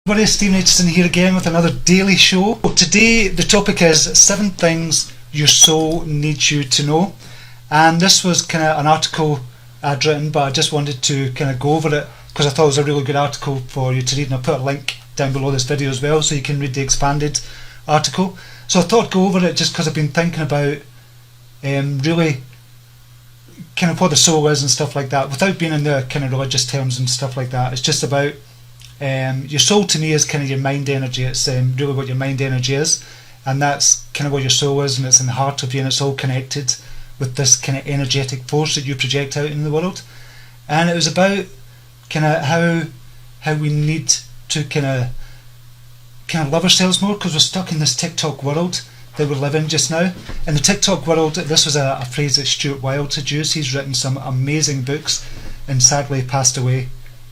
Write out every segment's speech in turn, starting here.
Everybody, Stephen Aitchison here again with another daily show. Today the topic is 7 things your soul needs you to know, and this was kind of an article I'd written, but I just wanted to kind of go over it because I thought it was a really good article for you to read, and I'll put a link down below this video as well so you can read the expanded article. So I thought I'd go over it just because I've been thinking about really kind of what the soul is and stuff like that without being in the kind of religious terms and stuff like that. It's just about your soul. To me is kind of your mind energy. It's really what your mind energy is, and that's kind of what your soul is, and it's in the heart of you, and it's all connected with this kind of energetic force that you project out in the world. And it was about kind of how we need to kind of love ourselves more, because we're stuck in this TikTok world that we live in just now. In the TikTok world, this was a phrase that Stuart Wilde had used. He's written some amazing books and sadly passed away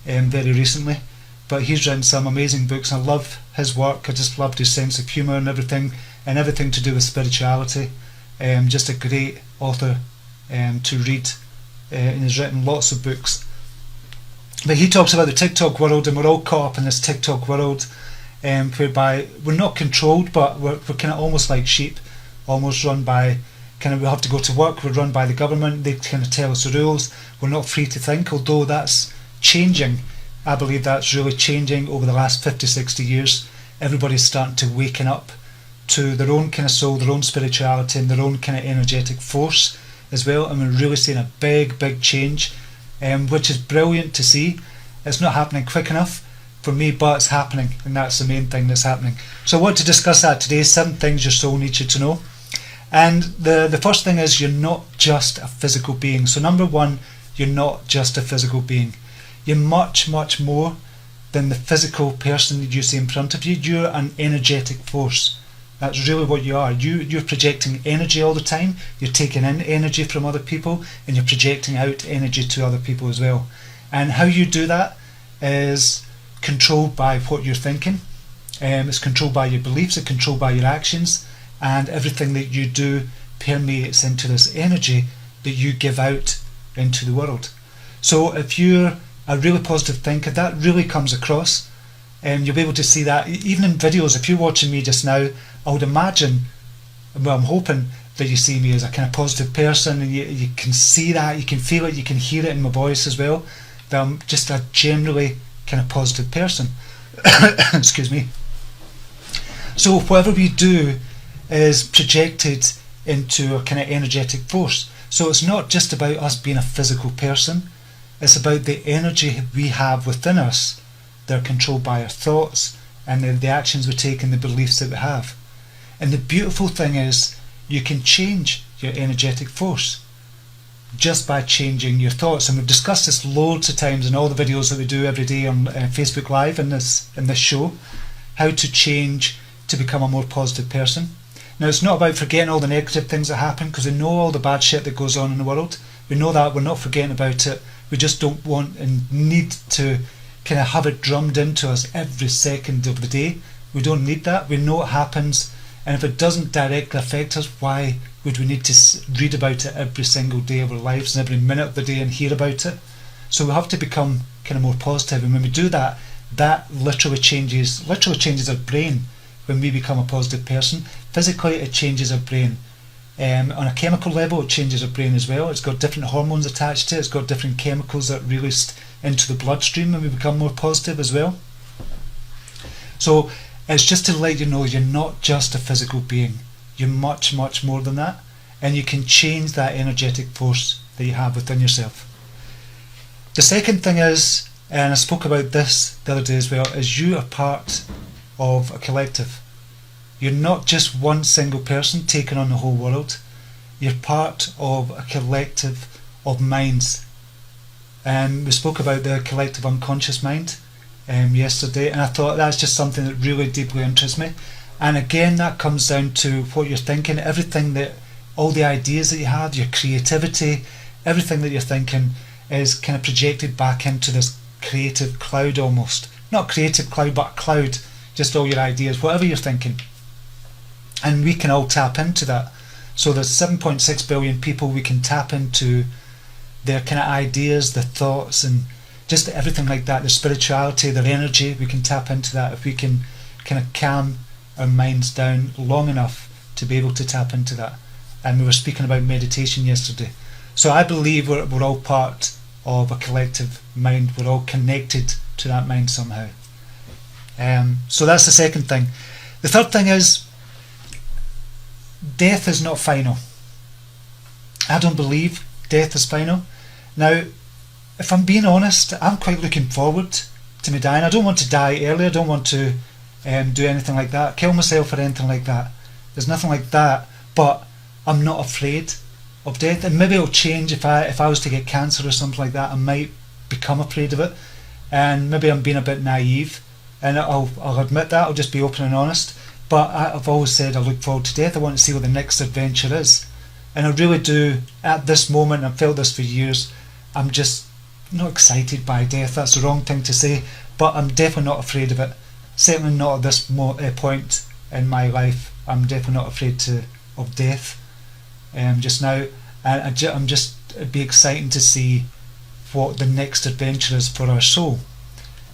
very recently. But he's written some amazing books, and I love his work. I just loved his sense of humour and everything to do with spirituality. Just a great author to read, and he's written lots of books. But he talks about the TikTok world, and we're all caught up in this TikTok world, whereby we're not controlled, but we're kind of almost like sheep, almost run by kind of, we have to go to work, we're run by the government, they kind of tell us the rules, we're not free to think, although that's changing. I believe that's really changing over the last 50, 60 years. Everybody's starting to waken up to their own kind of soul, their own spirituality, and their own kind of energetic force as well. And we're really seeing a big change, which is brilliant to see. It's not happening quick enough for me, but it's happening, and that's the main thing that's happening. So I want to discuss that today, 7 things your soul needs you to know. And the first thing is, you're not just a physical being. So number 1, you're not just a physical being. You're much more than the physical person that you see in front of you. You're an energetic force. That's really what you are. You're projecting energy all the time. You're taking in energy from other people, and you're projecting out energy to other people as well. And how you do that is controlled by what you're thinking. It's controlled by your beliefs. It's controlled by your actions, and everything that you do permeates into this energy that you give out into the world. So if you're a really positive thinker, that really comes across, and you'll be able to see that even in videos. If you're watching me just now, I would imagine, well, I'm hoping that you see me as a kind of positive person, and you can see that, you can feel it, you can hear it in my voice as well, that I'm just a generally kind of positive person. Excuse me. So whatever we do is projected into a kind of energetic force. So it's not just about us being a physical person. It's about the energy we have within us that are controlled by our thoughts and the actions we take and the beliefs that we have. And the beautiful thing is, you can change your energetic force just by changing your thoughts. And we've discussed this loads of times in all the videos that we do every day on Facebook Live in this show, how to change to become a more positive person. Now, it's not about forgetting all the negative things that happen, because we know all the bad shit that goes on in the world. We know that, we're not forgetting about it. We just don't want and need to kind of have it drummed into us every second of the day. We don't need that. We know it happens, and if it doesn't directly affect us, why would we need to read about it every single day of our lives and every minute of the day and hear about it? So we have to become kind of more positive, and when we do that, that literally changes our brain. When we become a positive person, physically it changes our brain. On a chemical level, it changes our brain as well. It's got different hormones attached to it. It's got different chemicals that are released into the bloodstream when we become more positive as well. So it's just to let you know, you're not just a physical being. You're much more than that, and you can change that energetic force that you have within yourself. The second thing is, and I spoke about this the other day as well, is you are part of a collective. You're not just one single person taking on the whole world. You're part of a collective of minds. We spoke about the collective unconscious mind yesterday, and I thought that's just something that really deeply interests me. And again, that comes down to what you're thinking. Everything that, all the ideas that you have, your creativity, everything that you're thinking is kind of projected back into this creative cloud almost. Not creative cloud, but a cloud, just all your ideas, whatever you're thinking. And we can all tap into that. So there's 7.6 billion people. We can tap into their kind of ideas, their thoughts, and just everything like that, the spirituality, their energy, we can tap into that if we can kind of calm our minds down long enough to be able to tap into that. And we were speaking about meditation yesterday. So I believe we're all part of a collective mind. We're all connected to that mind somehow. So that's the second thing. The third thing is, death is not final. I don't believe death is final. Now, if I'm being honest, I'm quite looking forward to me dying. I don't want to die early. I don't want to do anything like that, kill myself or anything like that. There's nothing like that. But I'm not afraid of death. And maybe it'll change if I was to get cancer or something like that. I might become afraid of it. And maybe I'm being a bit naive. And I'll admit that. I'll just be open and honest. But I've always said I look forward to death. I want to see what the next adventure is. And I really do, at this moment, I've felt this for years, I'm just not excited by death. That's the wrong thing to say, but I'm definitely not afraid of it. Certainly not at this point in my life. I'm definitely not afraid of death just now. And it'd be exciting to see what the next adventure is for our soul.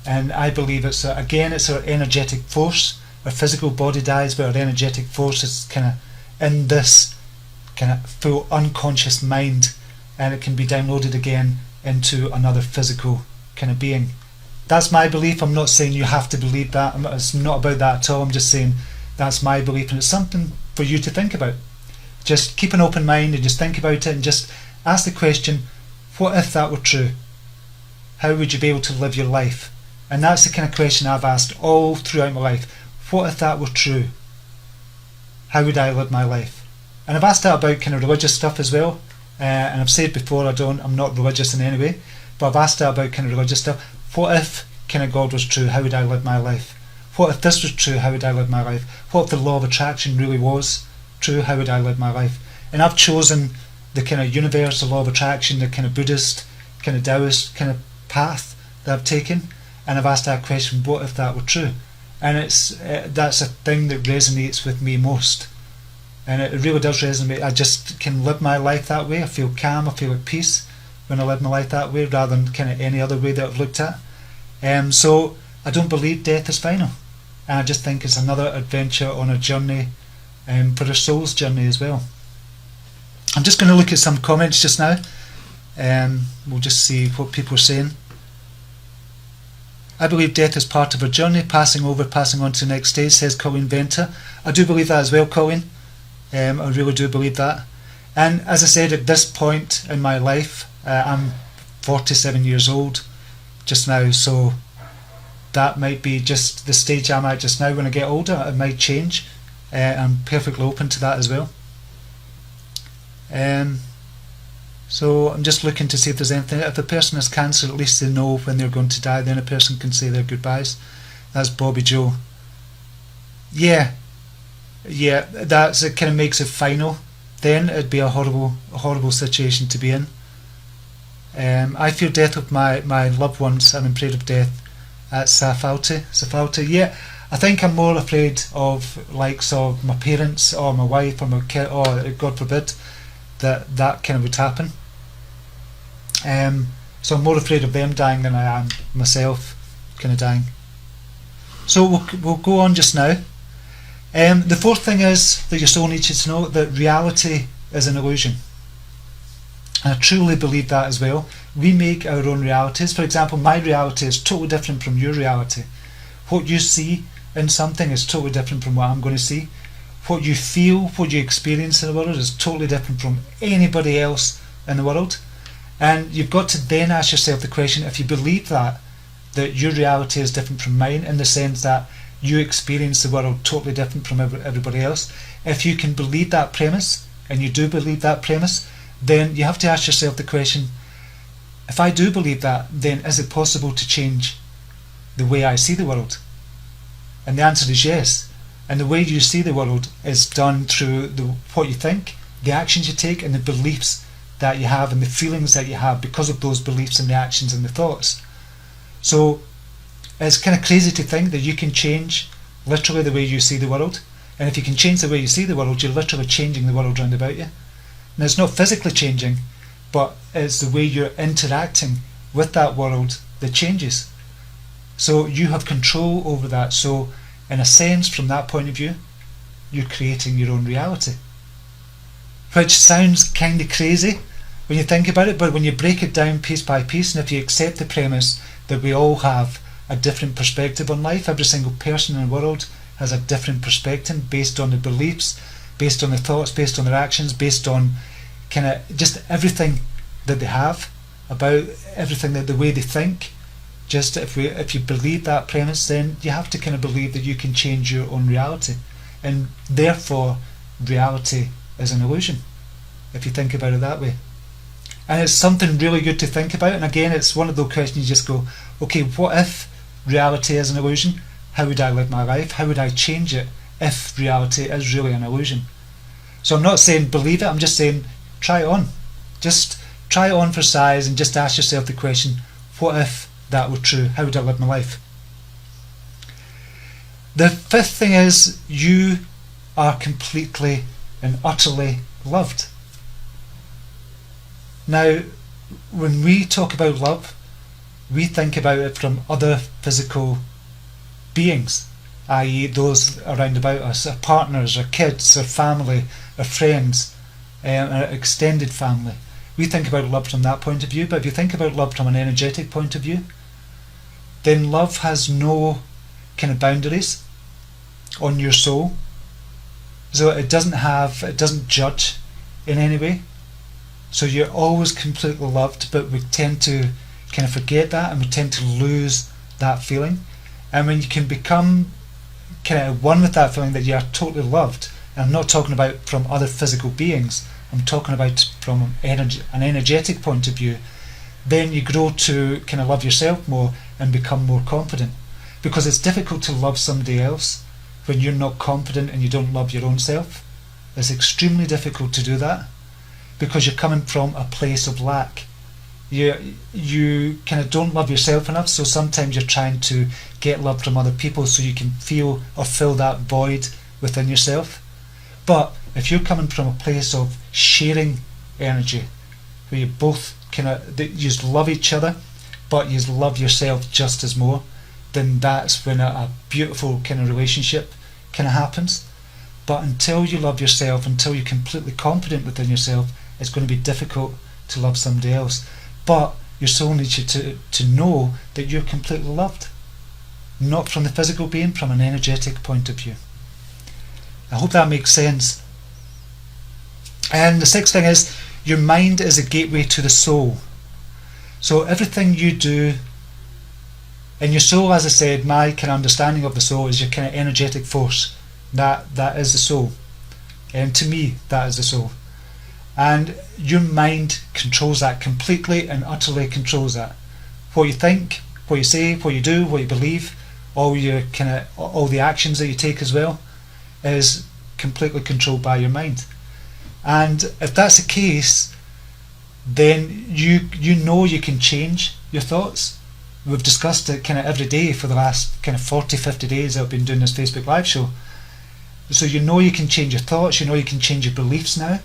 And I believe it's our energetic force. Our physical body dies, but our energetic force is kind of in this kind of full unconscious mind, and it can be downloaded again into another physical kind of being. That's my belief. I'm not saying you have to believe that. It's not about that at all. I'm just saying that's my belief, and it's something for you to think about. Just keep an open mind and just think about it, and just ask the question, what if that were true? How would you be able to live your life? And that's the kind of question I've asked all throughout my life. What if that were true? How would I live my life? And I've asked that about kind of religious stuff as well. And I've said before, I'm not religious in any way, but I've asked that about kind of religious stuff. What if kind of God was true? How would I live my life? What if this was true? How would I live my life? What if the law of attraction really was true? How would I live my life? And I've chosen the kind of universe, the law of attraction, the kind of Buddhist, kind of Taoist kind of path that I've taken, and I've asked that question, what if that were true? And that's a thing that resonates with me most. And it really does resonate. I just can live my life that way. I feel calm, I feel at peace when I live my life that way, rather than kind of any other way that I've looked at. So I don't believe death is final. And I just think it's another adventure on a journey, for our soul's journey as well. I'm just going to look at some comments just now. We'll just see what people are saying. I believe death is part of our journey, passing on to the next stage, says Colleen Venter. I do believe that as well, Colleen. I really do believe that. And as I said, at this point in my life, I'm 47 years old just now, so that might be just the stage I'm at just now. When I get older, it might change. I'm perfectly open to that as well. So I'm just looking to see if there's anything. If a person has cancer, at least they know when they're going to die, then a person can say their goodbyes. That's Bobby Joe. Yeah, it kind of makes it final. Then it'd be a horrible situation to be in. I fear death with my loved ones. I'm afraid of death at Safalti. Yeah, I think I'm more afraid of likes of my parents or my wife or my kid, or God forbid that kind of would happen. So I'm more afraid of them dying than I am myself kind of dying. So we'll go on just now. The fourth thing is that your soul needs you to know that reality is an illusion. And I truly believe that as well. We make our own realities. For example, my reality is totally different from your reality. What you see in something is totally different from what I'm going to see. What you feel, what you experience in the world is totally different from anybody else in the world. And you've got to then ask yourself the question, if you believe that your reality is different from mine, in the sense that you experience the world totally different from everybody else, if you can believe that premise, and you do believe that premise, then you have to ask yourself the question, if I do believe that, then is it possible to change the way I see the world? And the answer is yes. And the way you see the world is done through what you think, the actions you take, and the beliefs that you have, and the feelings that you have because of those beliefs and the actions and the thoughts. So it's kind of crazy to think that you can change literally the way you see the world. And if you can change the way you see the world, you're literally changing the world around about you. And it's not physically changing, but it's the way you're interacting with that world that changes. So you have control over that. So in a sense, from that point of view, you're creating your own reality. Which sounds kind of crazy when you think about it, but when you break it down piece by piece, and if you accept the premise that we all have a different perspective on life, every single person in the world has a different perspective based on their beliefs, based on their thoughts, based on their actions, based on kind of just everything that they have, about everything, that the way they think. Just if you believe that premise, then you have to kind of believe that you can change your own reality, and therefore reality is an illusion, if you think about it that way. And it's something really good to think about. And again, it's one of those questions you just go, okay, what if reality is an illusion? How would I live my life? How would I change it if reality is really an illusion? So I'm not saying believe it, I'm just saying try it on. Just try it on for size and just ask yourself the question, what if that were true? How would I live my life? The fifth thing is, you are completely and utterly loved. Now, when we talk about love, we think about it from other physical beings, i.e. those around about us, our partners, our kids, our family, our friends, our extended family. We think about love from that point of view, but if you think about love from an energetic point of view, then love has no kind of boundaries on your soul. So it doesn't judge in any way. So you're always completely loved, but we tend to kind of forget that, and we tend to lose that feeling. And when you can become kind of one with that feeling that you are totally loved, and I'm not talking about from other physical beings, I'm talking about from an energetic point of view, then you grow to kind of love yourself more and become more confident. Because it's difficult to love somebody else when you're not confident and you don't love your own self. It's extremely difficult to do that, because you're coming from a place of lack. You kind of don't love yourself enough, so sometimes you're trying to get love from other people so you can feel or fill that void within yourself. But if you're coming from a place of sharing energy, where you both you love each other, but you love yourself just as more, then that's when a beautiful kind of relationship kind of happens. But until you love yourself, until you're completely confident within yourself, it's going to be difficult to love somebody else. But your soul needs you to know that you're completely loved, not from the physical being, from an energetic point of view. I hope that makes sense. And the sixth thing is, your mind is a gateway to the soul. So everything you do, and your soul, as I said, my kind of understanding of the soul is your kind of energetic force. That is the soul. And to me, that is the soul. And your mind controls that completely and utterly controls that. What you think, what you say, what you do, what you believe, all the actions that you take as well, is completely controlled by your mind. And if that's the case, then you know you can change your thoughts. We've discussed it kind of every day for the last kind of 40-50 days that I've been doing this Facebook live show. So you know you can change your thoughts, you know you can change your beliefs now.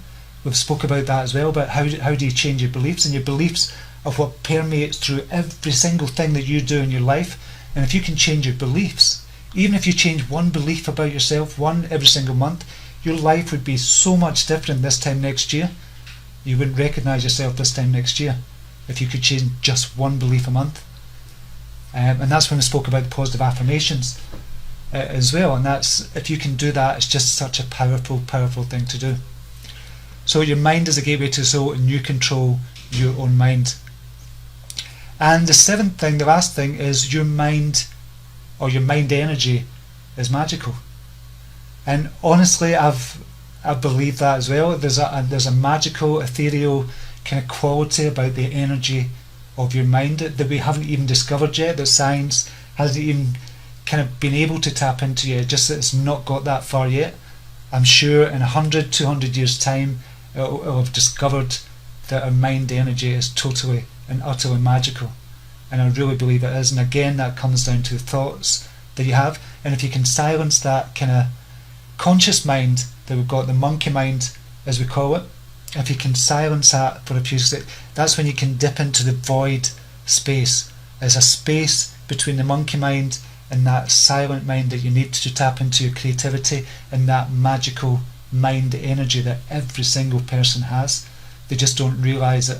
We've spoke about that as well, but how do you change your beliefs? And your beliefs are what permeates through every single thing that you do in your life. And if you can change your beliefs, even if you change one belief about yourself, one every single month, your life would be so much different this time next year. You wouldn't recognise yourself this time next year if you could change just one belief a month. And that's when we spoke about the positive affirmations as well. And that's, if you can do that, it's just such a powerful, powerful thing to do. So your mind is a gateway to the soul, and you control your own mind. And the seventh thing, the last thing, is your mind, or your mind energy, is magical. And honestly, I believe that as well. There's a magical, ethereal kind of quality about the energy of your mind that we haven't even discovered yet, that science hasn't even kind of been able to tap into yet, just that it's not got that far yet. I'm sure in 100, 200 years time, it'll have discovered that our mind energy is totally and utterly magical. And I really believe it is. And again, that comes down to the thoughts that you have. And if you can silence that kind of conscious mind that we've got, the monkey mind as we call it, if you can silence that for a few seconds, that's when you can dip into the void space is a space between the monkey mind and that silent mind that you need to tap into your creativity and that magical mind energy that every single person has. They just don't realise it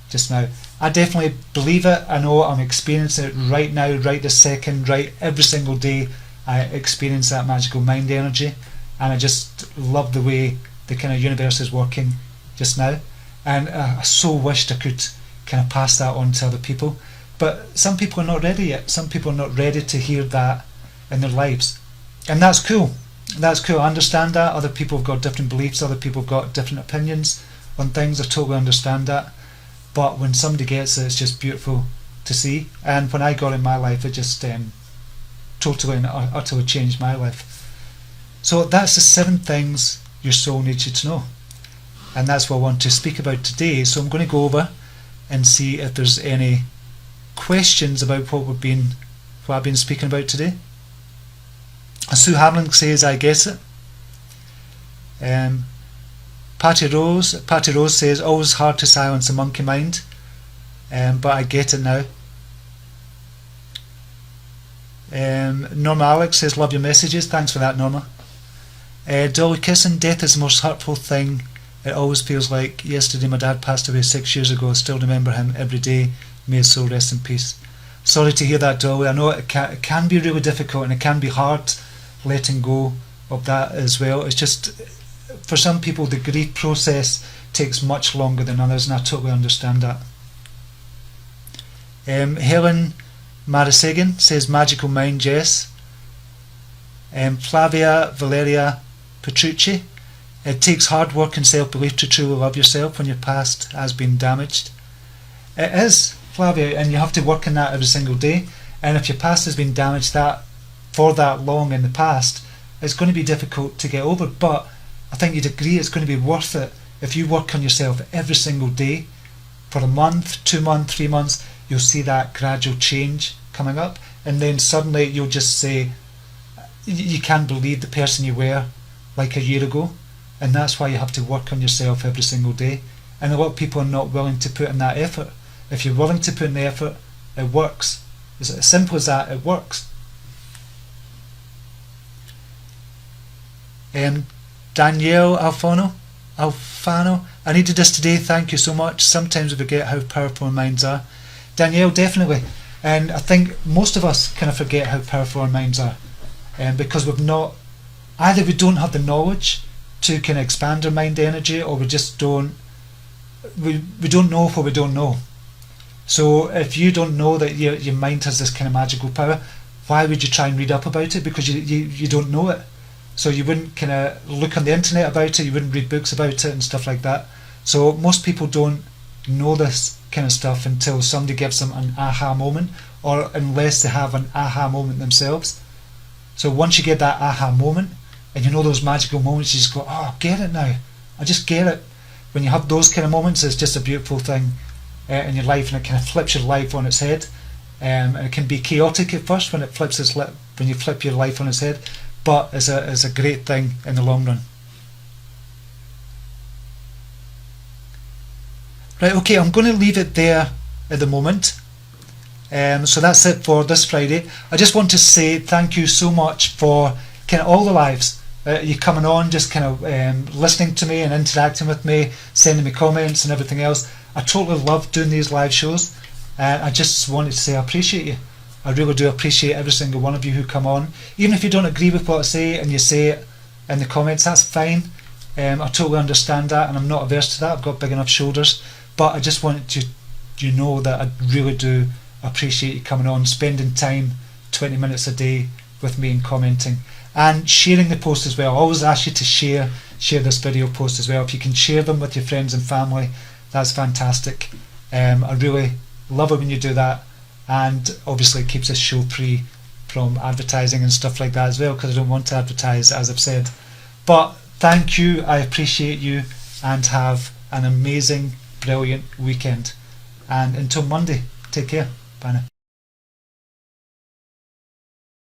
just now. I definitely believe it. I know I'm experiencing it right now, right this second, right every single day. I experience that magical mind energy, and I just love the way the kind of universe is working just now. And I so wished I could kind of pass that on to other people. But some people are not ready yet. Some people are not ready to hear that in their lives. And that's cool. That's cool. I understand that. Other people have got different beliefs. Other people have got different opinions on things. I totally understand that. But when somebody gets it, it's just beautiful to see. And when I got it in my life, it just totally and utterly changed my life. So that's the 7 things your soul needs you to know. And that's what I want to speak about today. So I'm going to go over and see if there's any questions about what I've been speaking about today. Sue Hamlin says, I get it. Patty Rose says, always hard to silence a monkey mind, but I get it now. Norma Alex says, love your messages. Thanks for that, Norma. Dolly Kisson, death is the most hurtful thing. It always feels like yesterday. My dad passed away 6 years ago. I still remember him every day. May his soul rest in peace. Sorry to hear that, Dolly. I know it can be really difficult, and it can be hard letting go of that as well. It's just, for some people, the grief process takes much longer than others, and I totally understand that. Helen Marisegan says, magical mind, Jess. Flavia Valeria Petrucci, it takes hard work and self-belief to truly love yourself when your past has been damaged. It is, Flavia, and you have to work on that every single day. And if your past has been damaged for that long in the past, it's going to be difficult to get over. But I think you'd agree it's going to be worth it if you work on yourself every single day for a month, 2 months, 3 months. You'll see that gradual change coming up, and then suddenly you'll just say you can't believe the person you were like a year ago. And that's why you have to work on yourself every single day. And a lot of people are not willing to put in that effort. If you're willing to put in the effort, it works. It's as simple as that. It works. Danielle Alfano, I needed this today. Thank you so much. Sometimes we forget how powerful our minds are. Danielle, definitely. And I think most of us kind of forget how powerful our minds are, because we don't have the knowledge to kind of expand our mind energy, or we just don't know what we don't know. So if you don't know that your mind has this kind of magical power, why would you try and read up about it? Because you don't know it. So you wouldn't kind of look on the internet about it, you wouldn't read books about it and stuff like that. So most people don't know this kind of stuff until somebody gives them an aha moment, or unless they have an aha moment themselves. So once you get that aha moment, and you know those magical moments, you just go, oh, I get it now. I just get it. When you have those kind of moments, it's just a beautiful thing in your life, and it kind of flips your life on its head. And it can be chaotic at first when you flip your life on its head, but it's a great thing in the long run. Right, okay, I'm going to leave it there at the moment. So that's it for this Friday. I just want to say thank you so much for kind of all the lives. You coming on, just kind of listening to me and interacting with me, sending me comments and everything else. I totally love doing these live shows, and I just wanted to say I appreciate you. I really do appreciate every single one of you who come on. Even if you don't agree with what I say and you say it in the comments, that's fine. I totally understand that, and I'm not averse to that. I've got big enough shoulders. But I just wanted you know that I really do appreciate you coming on, spending time, 20 minutes a day with me and commenting. And sharing the post as well. I always ask you to share this video post as well. If you can share them with your friends and family, that's fantastic. I really love it when you do that, and obviously it keeps this show free from advertising and stuff like that as well, because I don't want to advertise, as I've said. But thank you, I appreciate you, and have an amazing, brilliant weekend. And until Monday, take care. Bye now.